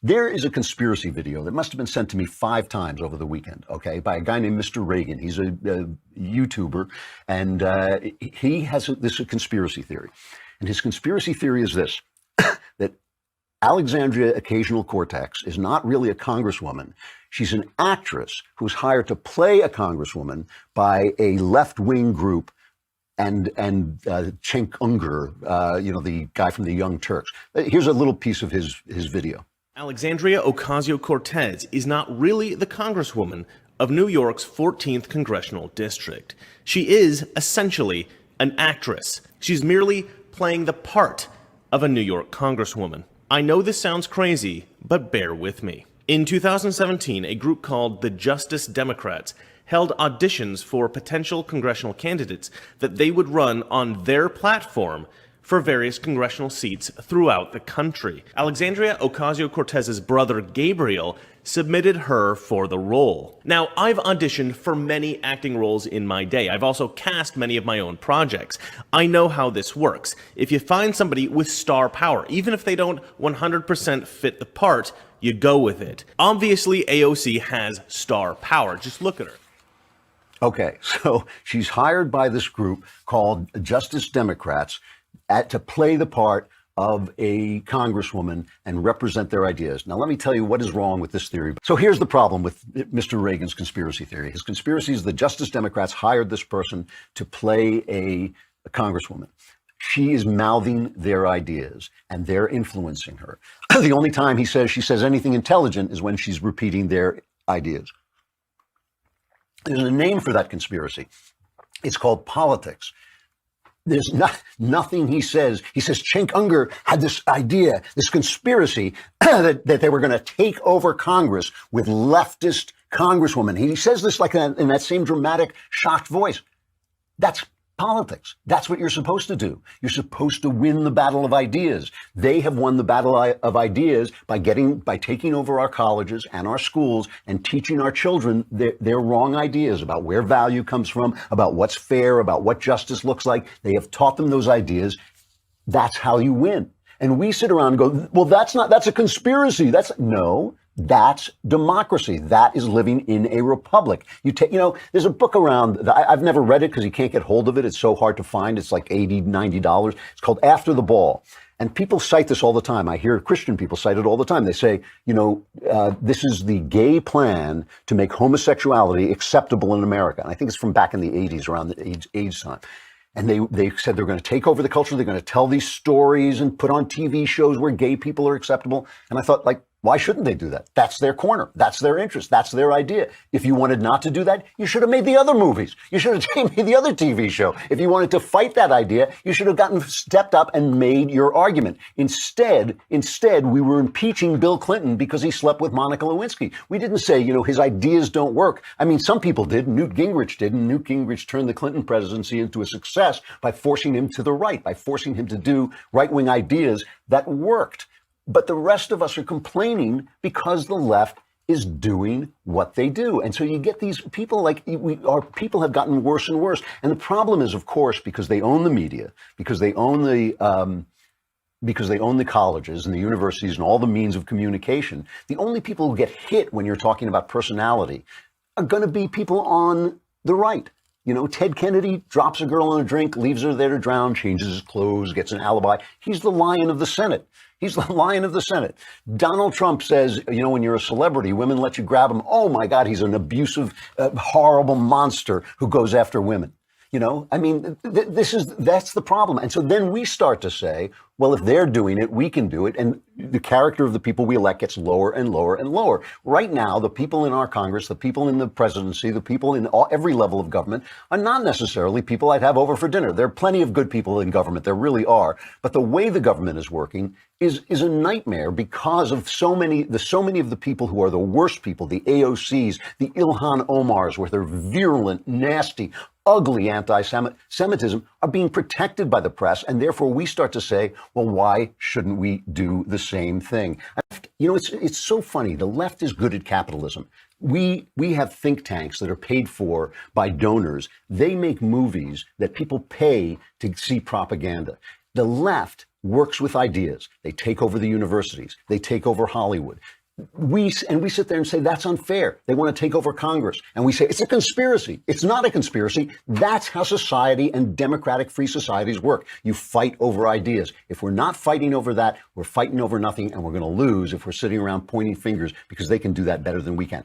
There is a conspiracy video that must have been sent to me 5 times over the weekend, okay, by a guy named Mr. Reagan. He's a YouTuber, and he has this conspiracy theory. And his conspiracy theory is this, that Alexandria Ocasio-Cortez is not really a congresswoman. She's an actress who's hired to play a congresswoman by a left-wing group, and Cenk Unger, the guy from the Young Turks. Here's a little piece of his video. Alexandria Ocasio-Cortez is not really the congresswoman of New York's 14th congressional district. She is essentially an actress. She's merely playing the part of a New York congresswoman. I know this sounds crazy, but bear with me. In 2017, a group called the Justice Democrats held auditions for potential congressional candidates that they would run on their platform for various congressional seats throughout the country. Alexandria Ocasio-Cortez's brother Gabriel submitted her for the role. Now, I've auditioned for many acting roles in my day. I've also cast many of my own projects. I know how this works. If you find somebody with star power, even if they don't 100% fit the part, you go with it. Obviously, AOC has star power. Just look at her. Okay, so she's hired by this group called Justice Democrats to play the part of a congresswoman and represent their ideas. Now, let me tell you what is wrong with this theory. So here's the problem with Mr. Reagan's conspiracy theory. His conspiracy is the Justice Democrats hired this person to play a congresswoman. She is mouthing their ideas, and they're influencing her. The only time she says anything intelligent is when she's repeating their ideas. There's a name for that conspiracy. It's called politics. There's nothing he says. He says Cenk Unger had this idea, this conspiracy that they were going to take over Congress with leftist congresswomen. He says this like in that same dramatic, shocked voice. That's politics. That's what you're supposed to do. You're supposed to win the battle of ideas. They have won the battle of ideas by taking over our colleges and our schools and teaching our children their wrong ideas about where value comes from, about what's fair, about what justice looks like. They have taught them those ideas. That's how you win. And we sit around and go, well, that's a conspiracy. That's democracy. That is living in a republic. There's a book around, I've never read it because you can't get hold of it. It's so hard to find. It's like $80, $90. It's called After the Ball. And people cite this all the time. I hear Christian people cite it all the time. They say, this is the gay plan to make homosexuality acceptable in America. And I think it's from back in the 80s, around the AIDS time. And they said they're going to take over the culture. They're going to tell these stories and put on TV shows where gay people are acceptable. And I thought, why shouldn't they do that? That's their corner. That's their interest. That's their idea. If you wanted not to do that, you should have made the other movies. You should have made the other TV show. If you wanted to fight that idea, you should have stepped up and made your argument. Instead, we were impeaching Bill Clinton because he slept with Monica Lewinsky. We didn't say, his ideas don't work. I mean, some people did. Newt Gingrich did. And Newt Gingrich turned the Clinton presidency into a success by forcing him to the right, by forcing him to do right-wing ideas that worked. But the rest of us are complaining because the left is doing what they do. And so you get these people our people have gotten worse and worse. And the problem is, of course, because they own the media, because they own the colleges and the universities and all the means of communication, the only people who get hit when you're talking about personality are going to be people on the right. Ted Kennedy drops a girl in a drink, leaves her there to drown, changes his clothes, gets an alibi. He's the lion of the Senate. He's the lion of the Senate. Donald Trump says, when you're a celebrity, women let you grab him. Oh, my God, he's an abusive, horrible monster who goes after women. That's the problem. And so then we start to say, well, if they're doing it, we can do it. And the character of the people we elect gets lower and lower and lower. Right now, the people in our Congress, the people in the presidency, the people in every level of government are not necessarily people I'd have over for dinner. There are plenty of good people in government. There really are. But the way the government is working is a nightmare because of so many of the people who are the worst people, the AOCs, the Ilhan Omars, with their virulent, nasty, ugly anti-Semitism, are being protected by the press. And therefore, we start to say, well, why shouldn't we do the same thing? It's so funny. The left is good at capitalism. We have think tanks that are paid for by donors. They make movies that people pay to see propaganda. The left works with ideas. They take over the universities. They take over Hollywood. We sit there and say that's unfair. They want to take over Congress. And we say it's a conspiracy. It's not a conspiracy. That's how society and democratic free societies work. You fight over ideas. If we're not fighting over that, we're fighting over nothing, and we're going to lose if we're sitting around pointing fingers because they can do that better than we can.